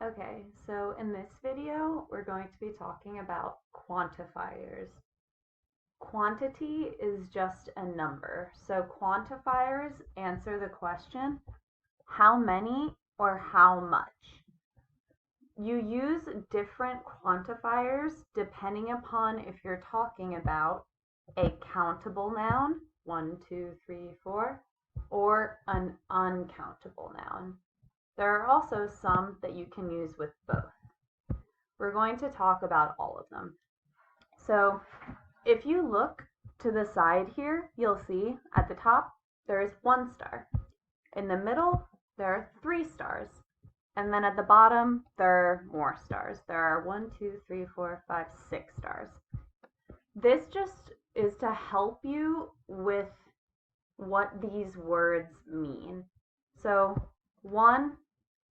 Okay, so in this video, we're going to be talking about quantifiers. Quantity is just a number, so quantifiers answer the question, how many or how much? You use different quantifiers depending upon if you're talking about a countable noun, 1, 2, 3, 4, or an uncountable noun. There are also some that you can use with both. We're going to talk about all of them. So if you look to the side here, you'll see at the top there is 1 star. In the middle, there are 3 stars. And then at the bottom, there are more stars. There are 1, 2, 3, 4, 5, 6 stars. This just is to help you with what these words mean. So 1,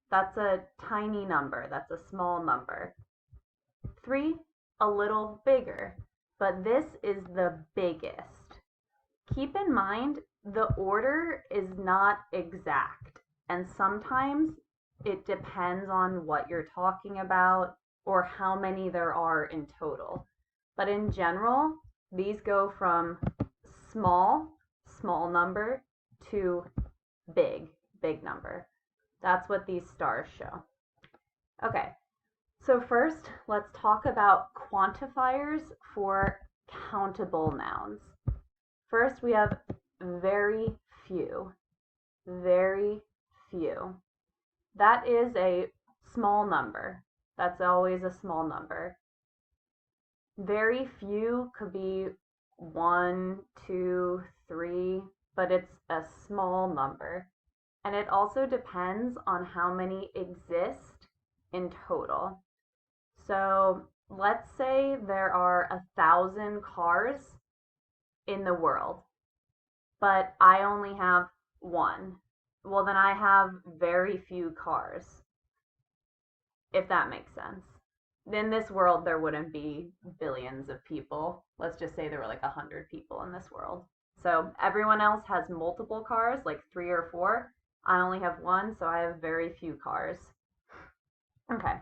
that's a tiny number, that's a small number. 3, a little bigger, but this is the biggest. Keep in mind, the order is not exact, and sometimes it depends on what you're talking about or how many there are in total. But in general, these go from small number, to big number. That's what these stars show. Okay, so first let's talk about quantifiers for countable nouns. First we have very few. Very few. That is a small number. That's always a small number. Very few could be 1, 2, 3, but it's a small number. And it also depends on how many exist in total. So let's say there are 1,000 cars in the world, but I only have 1. Well, then I have very few cars, if that makes sense. In this world, there wouldn't be billions of people. Let's just say there were like 100 people in this world. So everyone else has multiple cars, like 3 or 4. I only have 1, so I have very few cars. Okay.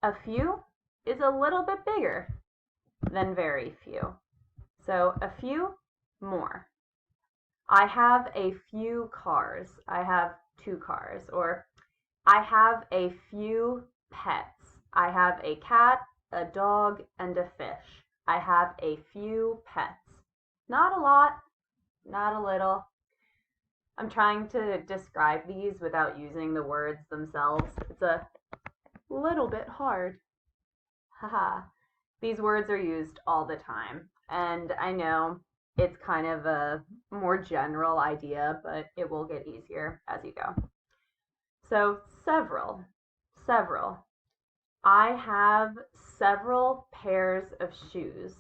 A few is a little bit bigger than very few. So a few, more. I have a few cars. I have 2 cars. Or I have a few pets. I have a cat, a dog, and a fish. I have a few pets. Not a lot, not a little. I'm trying to describe these without using the words themselves. It's a little bit hard. Haha. These words are used all the time, and I know it's kind of a more general idea, but it will get easier as you go. So, several. I have several pairs of shoes.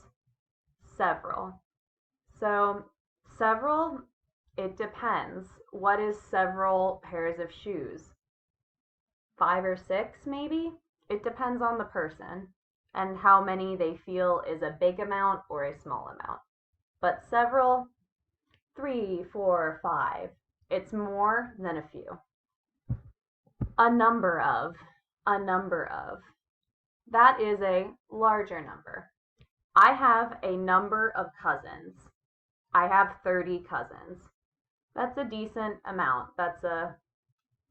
Several. So, several, it depends. What is several pairs of shoes? 5 or 6 maybe? It depends on the person and how many they feel is a big amount or a small amount. But several, 3, 4, 5, it's more than a few. A number of. That is a larger number. I have a number of cousins. I have 30 cousins. That's a decent amount. That's a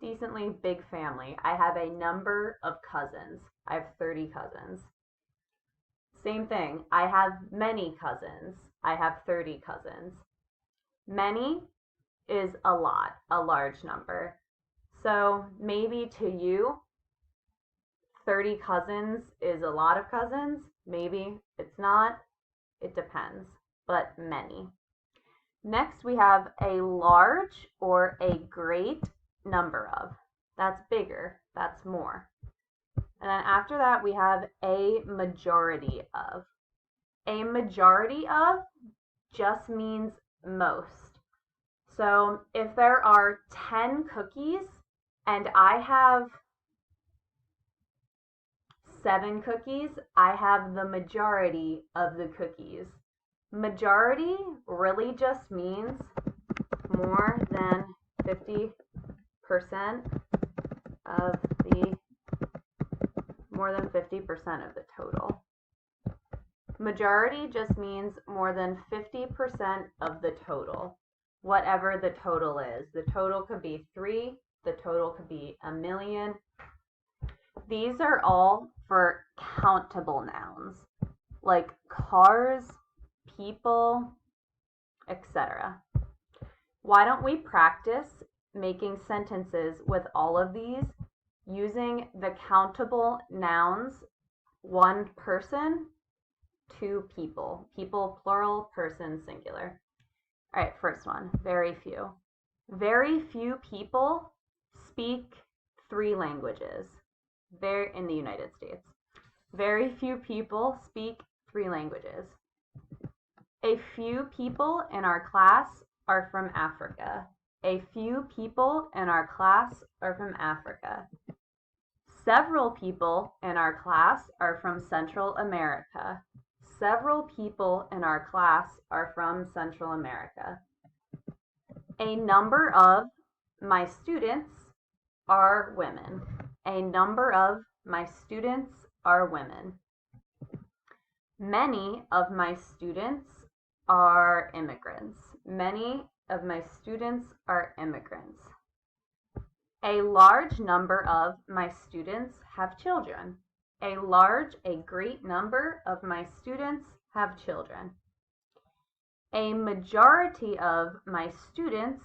decently big family. I have a number of cousins. I have 30 cousins. Same thing. I have many cousins. I have 30 cousins. Many is a lot, a large number. So maybe to you, 30 cousins is a lot of cousins. Maybe it's not. It depends, but many. Next, we have a large or a great number of. That's bigger. That's more. And then after that, we have a majority of. A majority of just means most. So if there are 10 cookies and I have 7 cookies, I have the majority of the cookies. Majority really just means more than 50% of the more than 50% of the total. Majority just means more than 50% of the total, whatever the total is. The total could be 3, the total could be 1,000,000. These are all for countable nouns, like cars, people, etc. Why don't we practice making sentences with all of these using the countable nouns, 1 person, 2 people. People plural, person singular. All right, first one, very few. Very few people speak 3 languages. In the United States. Very few people speak 3 languages. A few people in our class are from Africa. A few people in our class are from Africa. Several people in our class are from Central America. Several people in our class are from Central America. A number of my students are women. A number of my students are women. Many of my students are immigrants. Many of my students are immigrants. A large number of my students have children. A great number of my students have children. A majority of my students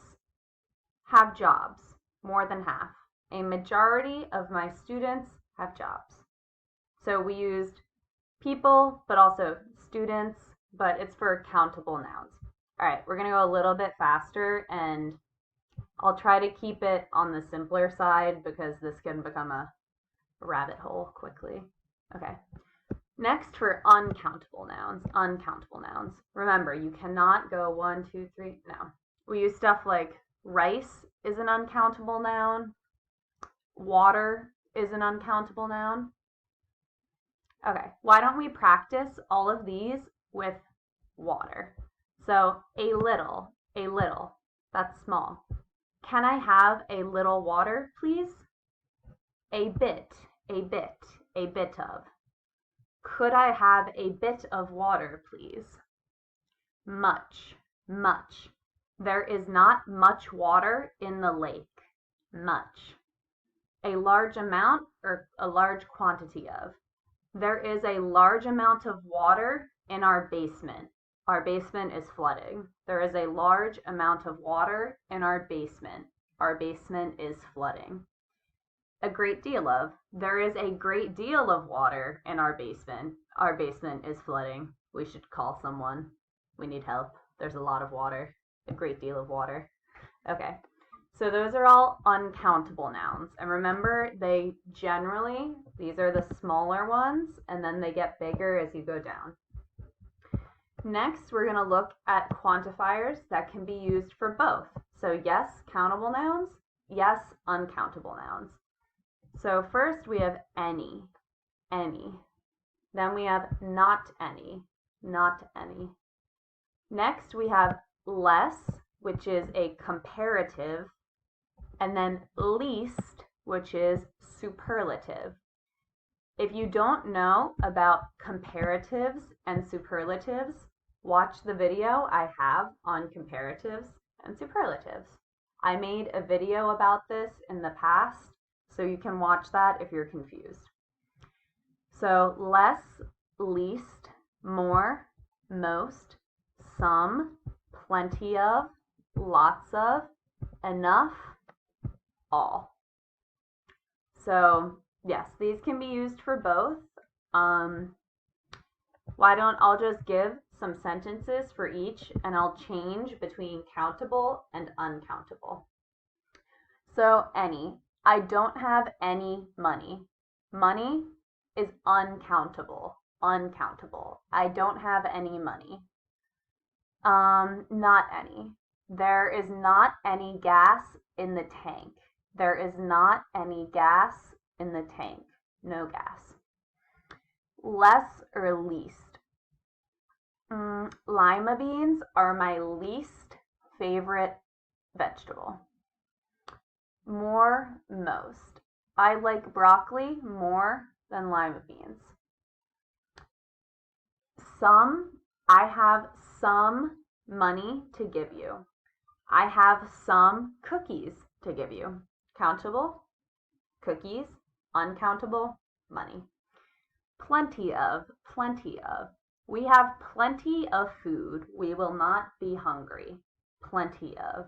have jobs, more than half. A majority of my students have jobs. So we used people, but also students, but it's for countable nouns. All right, we're going to go a little bit faster, and I'll try to keep it on the simpler side because this can become a rabbit hole quickly. Okay. Next, for uncountable nouns. Uncountable nouns. Remember, you cannot go 1, 2, 3. No. We use stuff like rice is an uncountable noun. Water is an uncountable noun. Okay, why don't we practice all of these with water? So, a little, that's small. Can I have a little water, please? A bit of. Could I have a bit of water, please? Much. There is not much water in the lake. Much. A large amount or a large quantity of. There is a large amount of water in our basement. Our basement is flooding. There is a large amount of water in our basement. Our basement is flooding. A great deal of. There is a great deal of water in our basement. Our basement is flooding. We should call someone. We need help. There's a lot of water. A great deal of water. Okay. So those are all uncountable nouns. And remember, these are the smaller ones, and then they get bigger as you go down. Next, we're going to look at quantifiers that can be used for both. So yes, countable nouns. Yes, uncountable nouns. So first we have any. Then we have not any. Next we have less, which is a comparative, and then least, which is superlative. If you don't know about comparatives and superlatives, watch the video I have on comparatives and superlatives. I made a video about this in the past, so you can watch that if you're confused. So less, least, more, most, some, plenty of, lots of, enough, all. So yes, these can be used for both. I'll just give some sentences for each, and I'll change between countable and uncountable. So any. I don't have any money. Money is uncountable. I don't have any money. Not any. There is not any gas in the tank. There is not any gas in the tank. No gas. Less or least. Lima beans are my least favorite vegetable. More, most. I like broccoli more than lima beans. I have some money to give you. I have some cookies to give you. Countable, cookies. Uncountable, money. Plenty of, plenty of. We have plenty of food. We will not be hungry. Plenty of.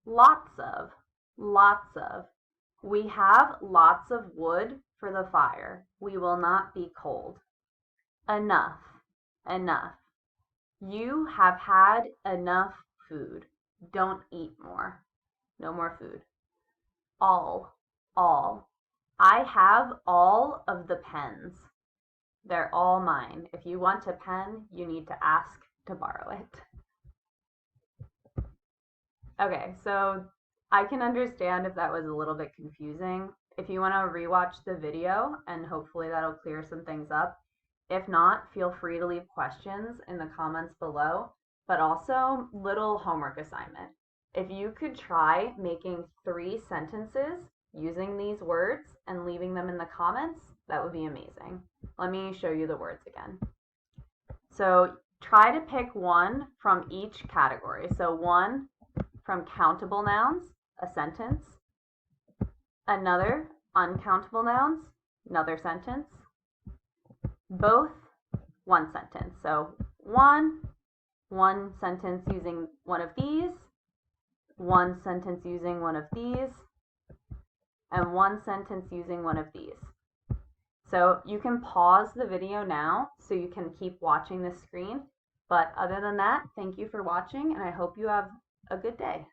Lots of, lots of. We have lots of wood for the fire. We will not be cold. Enough, enough. You have had enough food. Don't eat more. No more food. All, all. I have all of the pens. They're all mine. If you want a pen, you need to ask to borrow it. Okay, so I can understand if that was a little bit confusing. If you want to rewatch the video, and hopefully that'll clear some things up. If not, feel free to leave questions in the comments below, but also little homework assignment. If you could try making 3 sentences using these words and leaving them in the comments, that would be amazing. Let me show you the words again. So try to pick one from each category. So one from countable nouns, a sentence. Another, uncountable nouns, another sentence. Both, one sentence. So one sentence using one of these, one sentence using one of these, and one sentence using one of these. So you can pause the video now so you can keep watching the screen. But other than that, thank you for watching, and I hope you have a good day.